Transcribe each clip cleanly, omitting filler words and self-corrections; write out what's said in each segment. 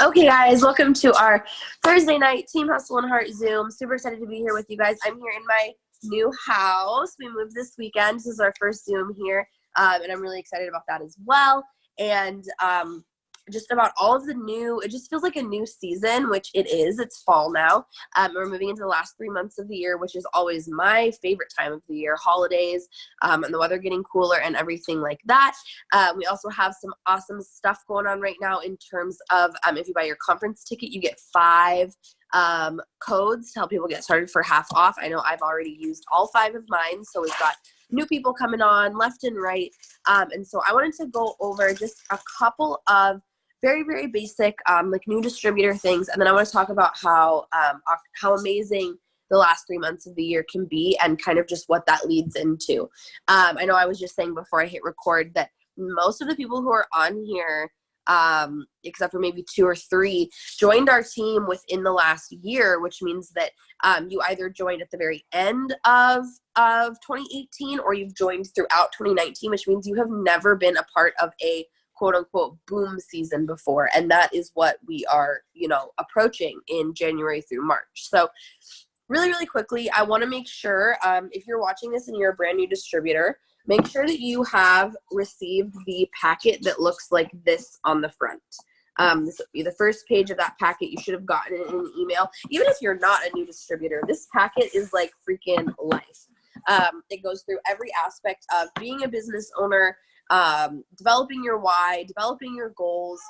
Okay, guys, welcome to our Thursday night Team Hustle and Heart Zoom. Super excited to be here with you guys. I'm here in my new house. We moved this weekend. This is our first Zoom here, and I'm really excited about that as well. And just about all of the new, it just feels like a new season, which it is. It's fall now. We're moving into the last 3 months of the year, which is always my favorite time of the year, holidays, and the weather getting cooler and everything like that. We also have some awesome stuff going on right now in terms of if you buy your conference ticket, you get 5 codes to help people get started for half off. I know I've already used all 5 of mine, so we've got new people coming on left and right. And so I wanted to go over just a couple of very, very basic, like new distributor things. And then I want to talk about how amazing the last 3 months of the year can be and kind of just what that leads into. I know I was just saying before I hit record that most of the people who are on here, except for maybe 2 or 3, joined our team within the last year, which means that you either joined at the very end of 2018 or you've joined throughout 2019, which means you have never been a part of a quote unquote boom season before. And that is what we are, approaching in January through March. So really, really quickly, I want to make sure if you're watching this and you're a brand new distributor, make sure that you have received the packet that looks like this on the front. This will be the first page of that packet. You should have gotten it in an email. Even if you're not a new distributor, this packet is like freaking life. It goes through every aspect of being a business owner, developing your why, developing your goals,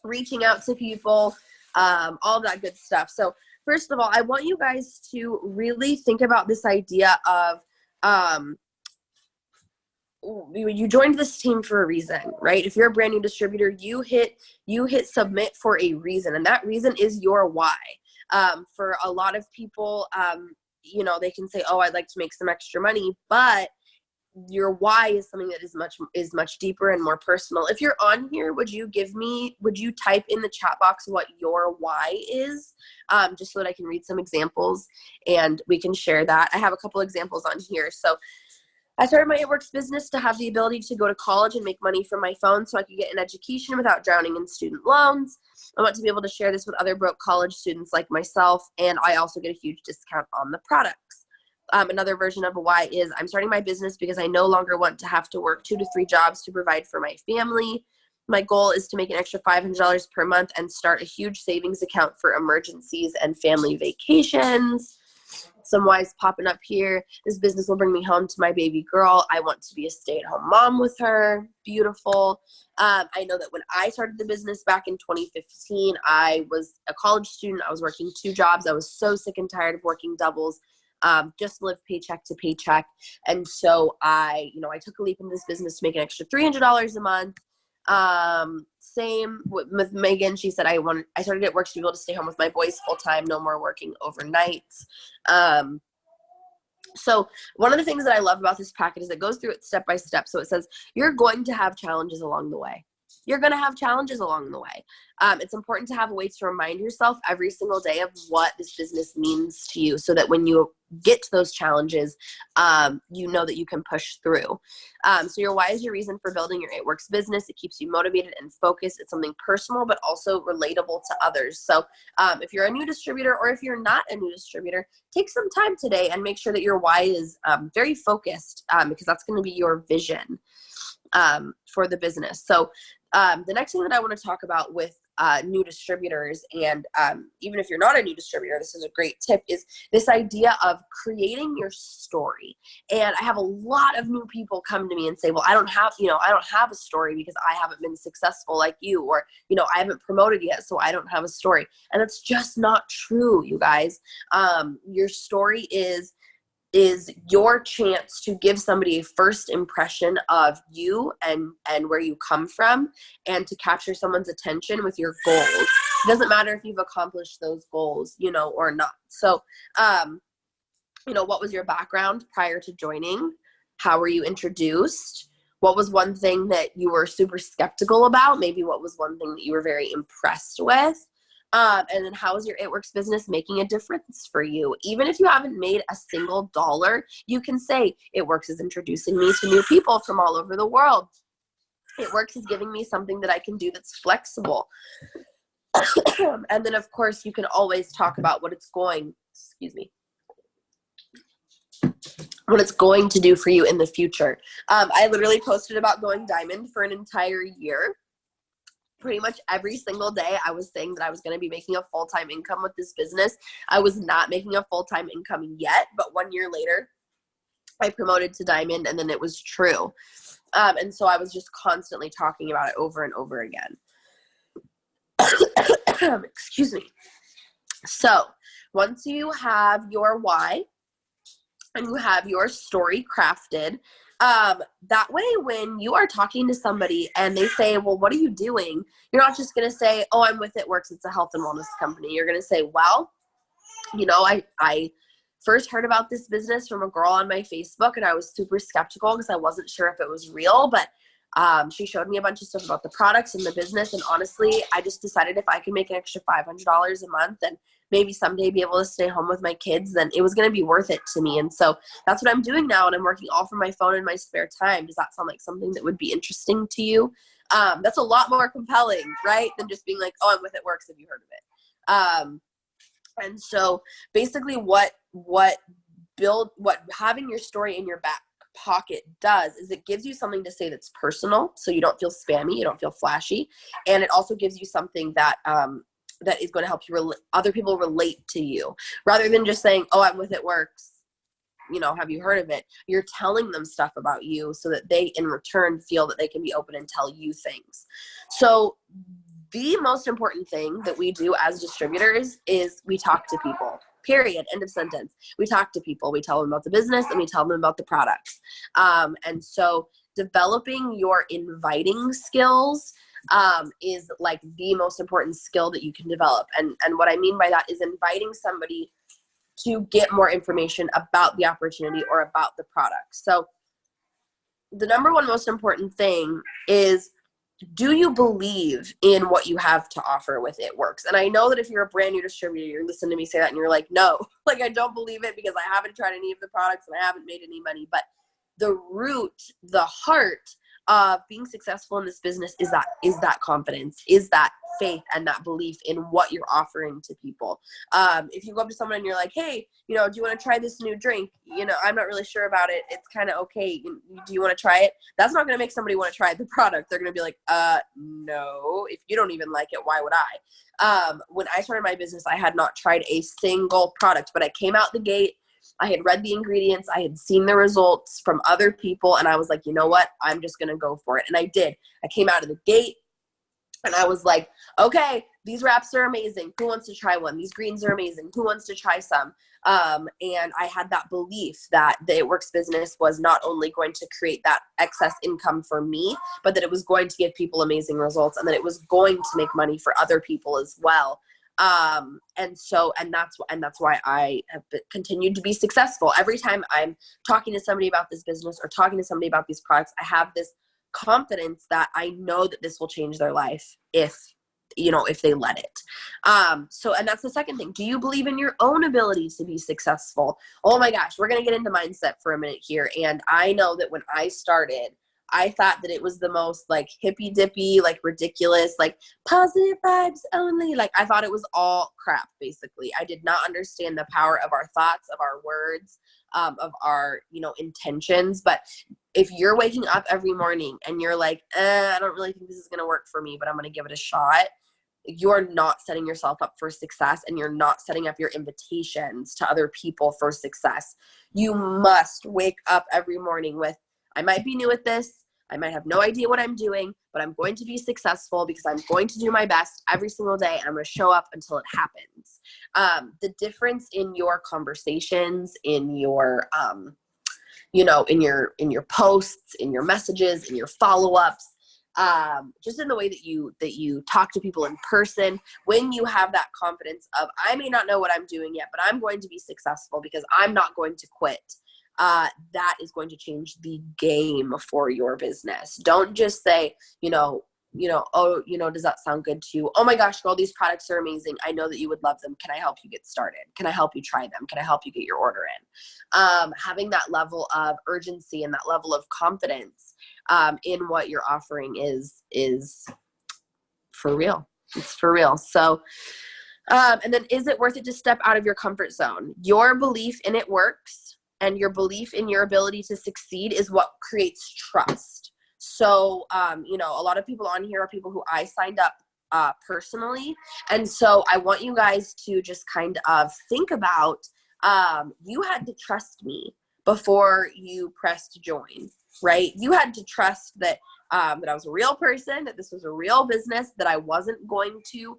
reaching out to people, all that good stuff. So first of all, I want you guys to really think about this idea of you joined this team for a reason, right? If you're a brand new distributor, you hit submit for a reason, and that reason is your why. For a lot of people, they can say, oh, I'd like to make some extra money, but your why is something that is much deeper and more personal. If you're on here, would you type in the chat box what your why is, just so that I can read some examples and we can share that. I have a couple examples on here. So I started my It Works business to have the ability to go to college and make money from my phone so I could get an education without drowning in student loans. I want to be able to share this with other broke college students like myself, and I also get a huge discount on the products. Another version of a why is I'm starting my business because I no longer want to have to work 2 to 3 jobs to provide for my family. My goal is to make an extra $500 per month and start a huge savings account for emergencies and family vacations. Some whys popping up here. This business will bring me home to my baby girl. I want to be a stay-at-home mom with her. Beautiful. I know that when I started the business back in 2015, I was a college student. I was working 2 jobs. I was so sick and tired of working doubles. Just live paycheck to paycheck. And so I took a leap into this business to make an extra $300 a month. Same with Megan. She said, I started at work to be able to stay home with my boys full time, no more working overnight. So one of the things that I love about this packet is it goes through it step by step. So it says, you're going to have challenges along the way. You're going to have challenges along the way. It's important to have a way to remind yourself every single day of what this business means to you so that when you get to those challenges, you know that you can push through. So your why is your reason for building your It Works business. It keeps you motivated and focused. It's something personal, but also relatable to others. So if you're a new distributor or if you're not a new distributor, take some time today and make sure that your why is very focused because that's going to be your vision for the business. So the next thing that I want to talk about with new distributors, and even if you're not a new distributor, this is a great tip, is this idea of creating your story. And I have a lot of new people come to me and say, well, I don't have a story because I haven't been successful like you, or, I haven't promoted yet, so I don't have a story. And that's just not true, you guys. Your story is your chance to give somebody a first impression of you and where you come from, and to capture someone's attention with your goals. It doesn't matter if you've accomplished those goals, or not. So, what was your background prior to joining? How were you introduced? What was one thing that you were super skeptical about? Maybe what was one thing that you were very impressed with? And then how is your It Works business making a difference for you? Even if you haven't made a single dollar, you can say, It Works is introducing me to new people from all over the world. It Works is giving me something that I can do that's flexible. And then of course you can always talk about what it's going, what it's going to do for you in the future. I literally posted about going diamond for an entire year. Pretty much every single day I was saying that I was going to be making a full-time income with this business. I was not making a full-time income yet, but 1 year later I promoted to diamond, and then it was true. And so I was just constantly talking about it over and over again. Excuse me. So once you have your why and you have your story crafted, that way when you are talking to somebody and they say, well, what are you doing? You're not just going to say, oh, I'm with It Works. It's a health and wellness company. You're going to say, well, you know, I first heard about this business from a girl on my Facebook, and I was super skeptical because I wasn't sure if it was real, but she showed me a bunch of stuff about the products and the business. And honestly, I just decided if I could make an extra $500 a month and maybe someday be able to stay home with my kids, then it was going to be worth it to me. And so that's what I'm doing now. And I'm working all from my phone in my spare time. Does that sound like something that would be interesting to you? That's a lot more compelling, right? Than just being like, oh, I'm with It Works. Have you heard of it? And so basically what having your story in your back pocket does is it gives you something to say that's personal, so you don't feel spammy, you don't feel flashy, and it also gives you something that that is going to help you other people relate to you, rather than just saying, oh, I'm with It Works, you know, have you heard of it? You're telling them stuff about you so that they in return feel that they can be open and tell you things. So the most important thing that we do as distributors is we talk to people. Period. End of sentence. We talk to people. We tell them about the business and we tell them about the products. And so developing your inviting skills is like the most important skill that you can develop. And what I mean by that is inviting somebody to get more information about the opportunity or about the product. So the number one most important thing is, do you believe in what you have to offer with It Works? And I know that if you're a brand new distributor, you're listening to me say that and you're like, no, like I don't believe it because I haven't tried any of the products and I haven't made any money. But the root, the heart of being successful in this business is that confidence, is that faith and that belief in what you're offering to people. If you go up to someone and you're like, hey, you know, do you want to try this new drink? You know, I'm not really sure about it. It's kind of okay. Do you want to try it? That's not going to make somebody want to try the product. They're going to be like, no, if you don't even like it, why would I? When I started my business, I had not tried a single product, but I came out the gate. I had read the ingredients. I had seen the results from other people. And I was like, you know what? I'm just going to go for it. And I did. I came out of the gate and I was like, okay, these wraps are amazing. Who wants to try one? These greens are amazing. Who wants to try some? And I had that belief that the It Works business was not only going to create that excess income for me, but that it was going to give people amazing results and that it was going to make money for other people as well. And that's why I have continued to be successful. Every time I'm talking to somebody about this business or talking to somebody about these products, I have this confidence that I know that this will change their life if they let it. And that's the second thing. Do you believe in your own ability to be successful? Oh my gosh, we're going to get into mindset for a minute here. And I know that when I started, I thought that it was the most like hippy dippy, like ridiculous, like positive vibes only. Like I thought it was all crap, basically. I did not understand the power of our thoughts, of our words, of our, intentions. But if you're waking up every morning and you're like, I don't really think this is going to work for me, but I'm going to give it a shot, you're not setting yourself up for success and you're not setting up your invitations to other people for success. You must wake up every morning with, I might be new at this. I might have no idea what I'm doing, but I'm going to be successful because I'm going to do my best every single day. And I'm going to show up until it happens. The difference in your conversations, in your, in your posts, in your messages, in your follow-ups, just in the way that you talk to people in person, when you have that confidence of, I may not know what I'm doing yet, but I'm going to be successful because I'm not going to quit. That is going to change the game for your business. Don't just say, oh, does that sound good to you? Oh my gosh, girl, these products are amazing. I know that you would love them. Can I help you get started? Can I help you try them? Can I help you get your order in? Having that level of urgency and that level of confidence in what you're offering is for real. It's for real. So, and then is it worth it to step out of your comfort zone? Your belief in it works, and your belief in your ability to succeed is what creates trust. So, you know, a lot of people on here are people who I signed up personally. And so I want you guys to just kind of think about, you had to trust me before you pressed join, right? You had to trust that that I was a real person, that this was a real business, that I wasn't going to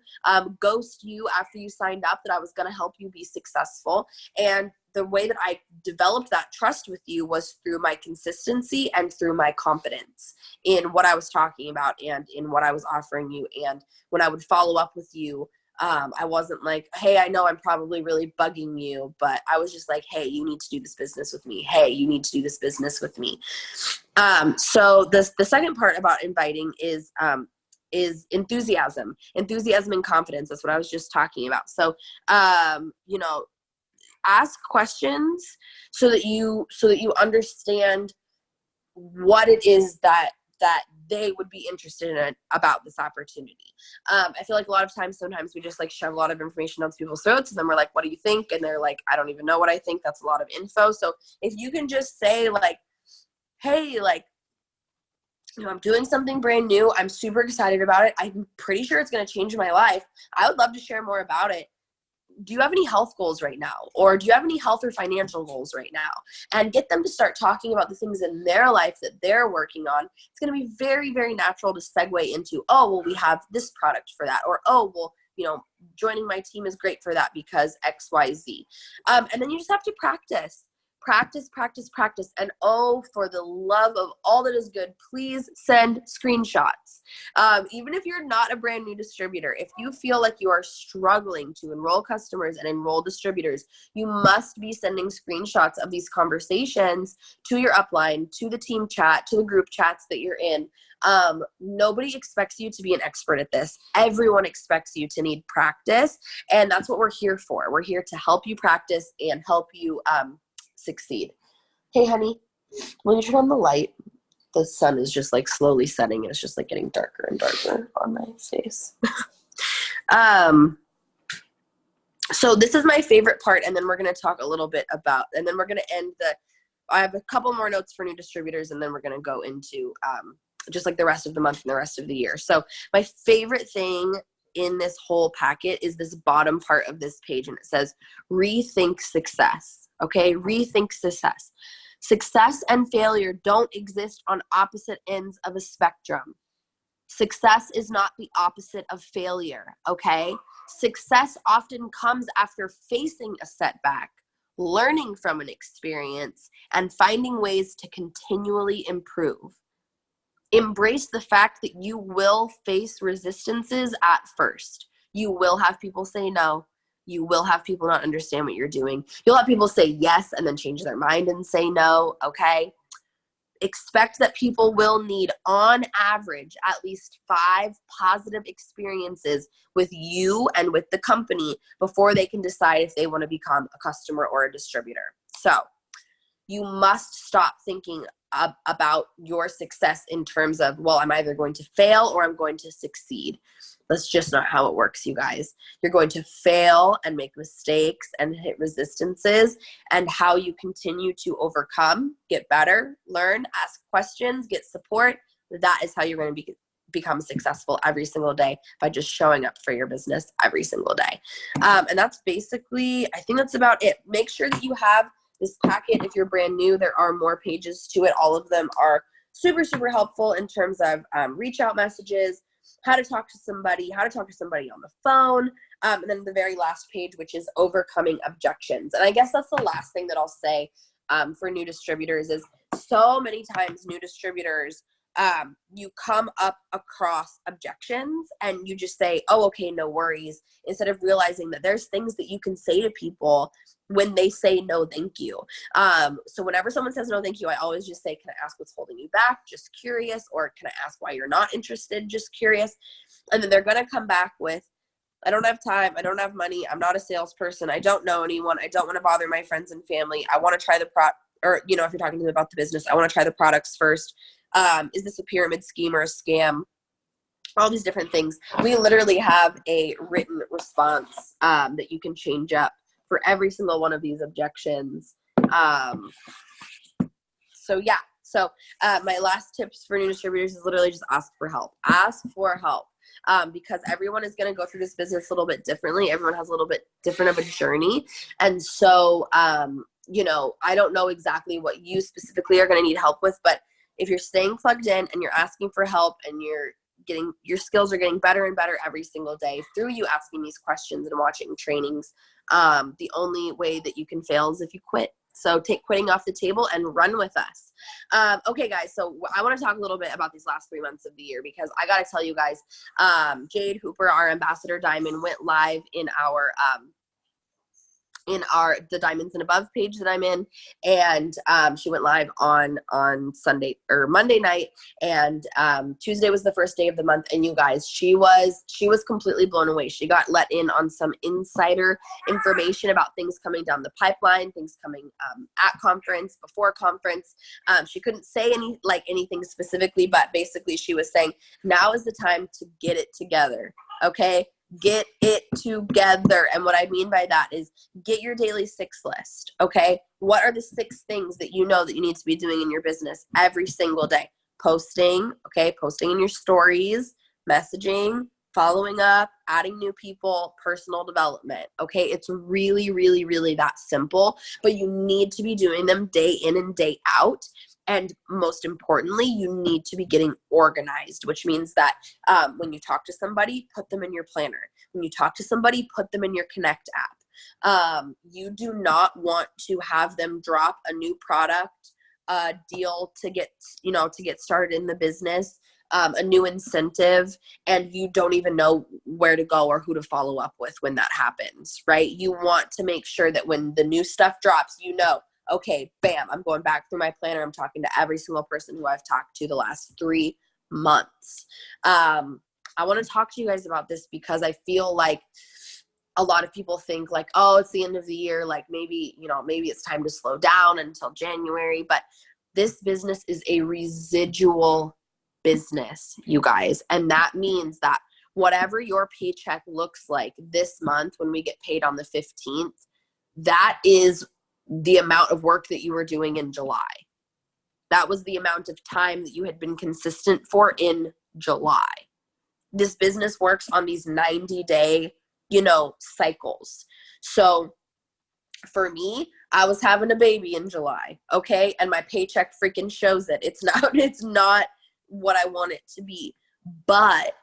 ghost you after you signed up, that I was going to help you be successful. And the way that I developed that trust with you was through my consistency and through my confidence in what I was talking about and in what I was offering you. And when I would follow up with you, I wasn't like, hey, I know I'm probably really bugging you, but I was just like, hey, you need to do this business with me. Hey, you need to do this business with me. So the second part about inviting is enthusiasm and confidence. That's what I was just talking about. So, you know, ask questions so that you understand what it is that they would be interested in about this opportunity. I feel like a lot of times, sometimes we just like shove a lot of information down people's throats, and then we're like, what do you think? And they're like, I don't even know what I think. That's a lot of info. So if you can just say like, hey, like, you know, I'm doing something brand new. I'm super excited about it. I'm pretty sure it's going to change my life. I would love to share more about it. Do you have any health goals right now? Or do you have any health or financial goals right now? And get them to start talking about the things in their life that they're working on. It's going to be very, very natural to segue into, oh, well, we have this product for that. Or, oh, well, you know, joining my team is great for that because X, Y, Z. And then you just have to practice. Practice. And oh, for the love of all that is good, please send screenshots. Even if you're not a brand new distributor, if you feel like you are struggling to enroll customers and enroll distributors, you must be sending screenshots of these conversations to your upline, to the team chat, to the group chats that you're in. Nobody expects you to be an expert at this. Everyone expects you to need practice. And that's what we're here for. We're here to help you practice and help you, succeed. Hey, honey, will you turn on the light? The sun is just like slowly setting, and it's just like getting darker and darker on my face. So this is my favorite part, and then we're going to talk a little bit about, and then we're going to end I have a couple more notes for new distributors, and then we're going to go into just like the rest of the month and the rest of the year. So my favorite thing in this whole packet is this bottom part of this page, and it says rethink success. Okay, rethink success. Success and failure don't exist on opposite ends of a spectrum. Success is not the opposite of failure, okay? Success often comes after facing a setback, learning from an experience, and finding ways to continually improve. Embrace the fact that you will face resistances at first. You will have people say no. You will have people not understand what you're doing. You'll have people say yes and then change their mind and say no, okay? Expect that people will need, on average, at least 5 positive experiences with you and with the company before they can decide if they want to become a customer or a distributor. So you must stop thinking about your success in terms of, well, I'm either going to fail or I'm going to succeed. That's just not how it works, you guys. You're going to fail and make mistakes and hit resistances, and how you continue to overcome, get better, learn, ask questions, get support. That is how you're going to become successful every single day, by just showing up for your business every single day. And that's basically, I think that's about it. Make sure that you have this packet. If you're brand new, there are more pages to it. All of them are super, super helpful in terms of reach out messages, how to talk to somebody on the phone, and then the very last page, which is overcoming objections. And I guess that's the last thing that I'll say for new distributors is, so many times new distributors, you come up across objections and you just say, oh, okay, no worries, instead of realizing that there's things that you can say to people when they say no thank you. So whenever someone says no thank you, I always just say, can I ask what's holding you back? Just curious. Or can I ask why you're not interested? Just curious. And then they're going to come back with, I don't have time. I don't have money. I'm not a salesperson. I don't know anyone. I don't want to bother my friends and family. I want to try the or, you know, if you're talking to them about the business, I want to try the products first. Is this a pyramid scheme or a scam? all these different things. We literally have a written response that you can change up for every single one of these objections. So yeah, so my last tips for new distributors is literally just ask for help. Ask for help. Because everyone is going to go through this business a little bit differently. Everyone has a little bit different of a journey. And so, you know, I don't know exactly what you specifically are going to need help with, but if you're staying plugged in and you're asking for help and your skills are getting better and better every single day through you asking these questions and watching trainings, the only way that you can fail is if you quit. So take quitting off the table and run with us. Okay, guys, so I want to talk a little bit about these last 3 months of the year, because I got to tell you guys, Jade Hooper, our ambassador Diamond, went live in the Diamonds and Above page that I'm in, and she went live on Sunday or Monday night, and Tuesday was the first day of the month. And you guys, she was completely blown away. She got let in on some insider information about things coming down the pipeline, things coming at conference, before conference. She couldn't say anything specifically, but basically she was saying now is the time to get it together. Okay, get it together. And what I mean by that is get your daily 6 list. Okay, what are the 6 things that you know that you need to be doing in your business every single day? Posting, okay, posting in your stories, messaging, following up, adding new people, personal development. Okay, it's really, really, really that simple, but you need to be doing them day in and day out. And most importantly, you need to be getting organized, which means that when you talk to somebody, put them in your planner. When you talk to somebody, put them in your Connect app. You do not want to have them drop a new product deal to get started in the business, a new incentive, and you don't even know where to go or who to follow up with when that happens, right? You want to make sure that when the new stuff drops, you know, okay, bam, I'm going back through my planner. I'm talking to every single person who I've talked to the last 3 months. I want to talk to you guys about this because I feel like a lot of people think like, oh, it's the end of the year. Like maybe it's time to slow down until January. But this business is a residual business, you guys. And that means that whatever your paycheck looks like this month when we get paid on the 15th, that is the amount of work that you were doing in July. That was the amount of time that you had been consistent for in July. This business works on these 90-day, cycles. So for me, I was having a baby in July, okay? And my paycheck freaking shows it. It's not what I want it to be. But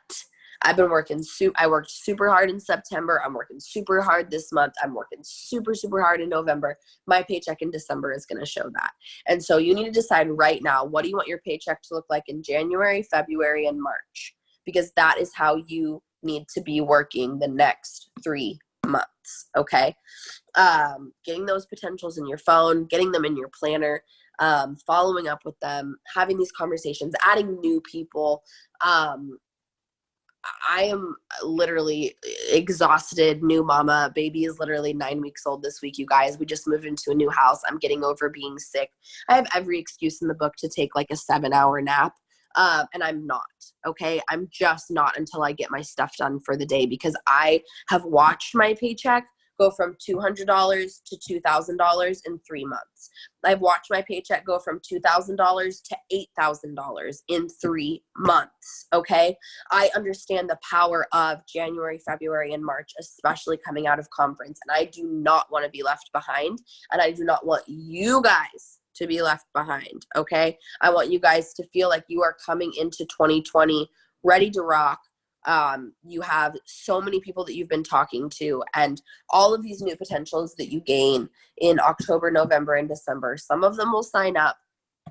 I've been working I worked super hard in September. I'm working super hard this month. I'm working super, super hard in November. My paycheck in December is going to show that. And so you need to decide right now, what do you want your paycheck to look like in January, February, and March? Because that is how you need to be working the next 3 months, okay? Getting those potentials in your phone, getting them in your planner, following up with them, having these conversations, adding new people. I am literally exhausted, new mama. Baby is literally 9 weeks old this week, you guys. We just moved into a new house. I'm getting over being sick. I have every excuse in the book to take like a 7-hour nap. And I'm not, okay? I'm just not until I get my stuff done for the day, because I have watched my paycheck go from $200 to $2,000 in 3 months. I've watched my paycheck go from $2,000 to $8,000 in 3 months, okay? I understand the power of January, February, and March, especially coming out of conference, and I do not want to be left behind, and I do not want you guys to be left behind, okay? I want you guys to feel like you are coming into 2020 ready to rock. You have so many people that you've been talking to, and all of these new potentials that you gain in October, November, and December. Some of them will sign up,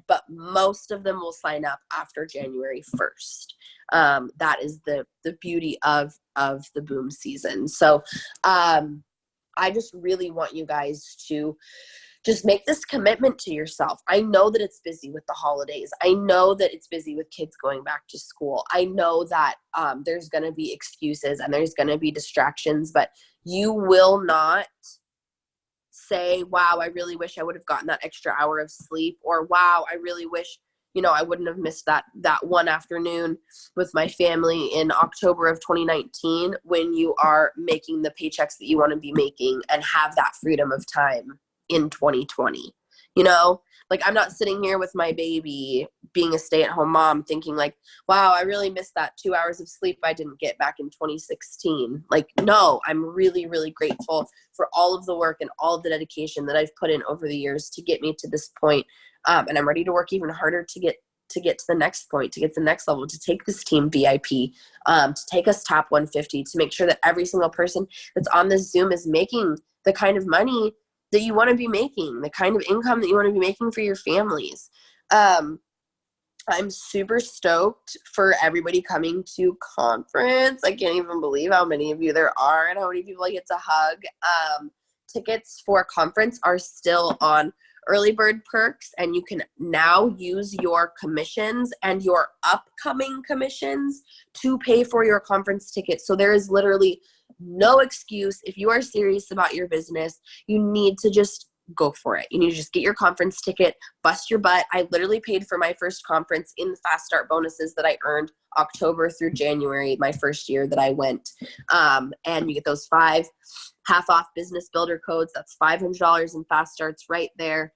but most of them will sign up after January 1st. That is the beauty of the boom season. So I just really want you guys to just make this commitment to yourself. I know that it's busy with the holidays. I know that it's busy with kids going back to school. I know that there's going to be excuses and there's going to be distractions, but you will not say, wow, I really wish I would have gotten that extra hour of sleep, or wow, I really wish, you know, I wouldn't have missed that one afternoon with my family in October of 2019 when you are making the paychecks that you want to be making and have that freedom of time in 2020. You know, like I'm not sitting here with my baby being a stay-at-home mom thinking like, wow, I really missed that 2 hours of sleep I didn't get back in 2016. Like, no, I'm really, really grateful for all of the work and all of the dedication that I've put in over the years to get me to this point. And I'm ready to work even harder to get to the next point, to get to the next level, to take this team VIP, to take us top 150, to make sure that every single person that's on this Zoom is making the kind of money that you want to be making, the kind of income that you want to be making for your families. I'm super stoked for everybody coming to conference. I can't even believe how many of you there are and how many people I get to hug. Tickets for conference are still on early bird perks, and you can now use your commissions and your upcoming commissions to pay for your conference ticket. So there is literally no excuse. If you are serious about your business, you need to just go for it. You need to just get your conference ticket, bust your butt. I literally paid for my first conference in the Fast Start bonuses that I earned October through January, my first year that I went. And you get those 5 half off business builder codes. That's $500 in Fast Starts right there.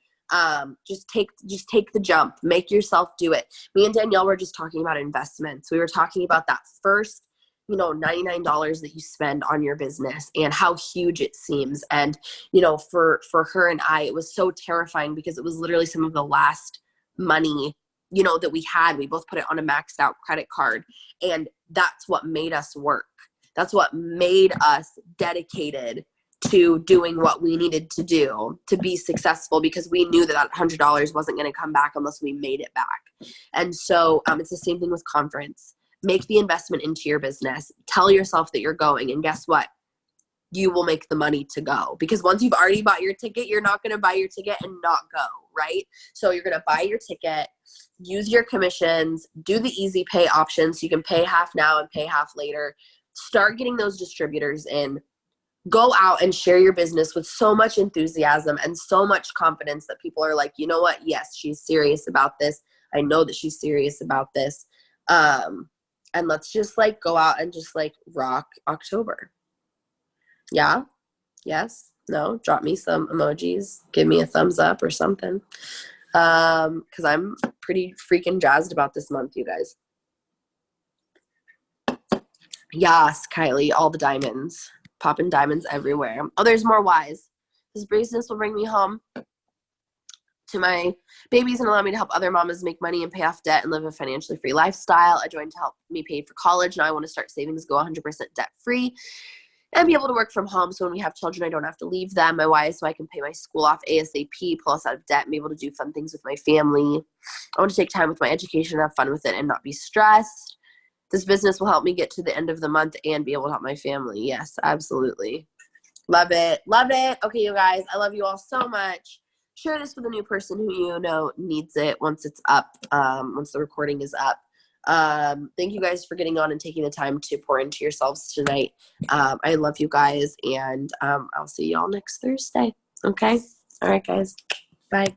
Just take the jump, make yourself do it. Me and Danielle were just talking about investments. We were talking about that first, you know, $99 that you spend on your business and how huge it seems. And, you know, for her and I, it was so terrifying because it was literally some of the last money, you know, that we had. We both put it on a maxed out credit card, and that's what made us work. That's what made us dedicated to doing what we needed to do to be successful, because we knew that that $100 wasn't going to come back unless we made it back. And so it's the same thing with conference. Make the investment into your business. Tell yourself that you're going, and guess what? You will make the money to go, because once you've already bought your ticket, you're not going to buy your ticket and not go, right? So you're going to buy your ticket, use your commissions, do the easy pay option so you can pay half now and pay half later. Start getting those distributors in. Go out and share your business with so much enthusiasm and so much confidence that people are like, you know what? Yes, she's serious about this. I know that she's serious about this. And let's just like go out and just like rock October. Yeah? Yes? No? Drop me some emojis. Give me a thumbs up or something. Because I'm pretty freaking jazzed about this month, you guys. Yes, Kylie, all the diamonds. Popping diamonds everywhere. Oh, there's more whys. This business will bring me home to my babies and allow me to help other mamas make money and pay off debt and live a financially free lifestyle. I joined to help me pay for college. Now I want to start savings, go 100% debt free, and be able to work from home. So when we have children, I don't have to leave them. My why is so I can pay my school off ASAP, pull us out of debt, and be able to do fun things with my family. I want to take time with my education, have fun with it, and not be stressed. This business will help me get to the end of the month and be able to help my family. Yes, absolutely. Love it. Love it. Okay, you guys, I love you all so much. Share this with a new person who you know needs it once it's up, once the recording is up. Thank you guys for getting on and taking the time to pour into yourselves tonight. I love you guys, and I'll see y'all next Thursday. Okay? All right, guys. Bye.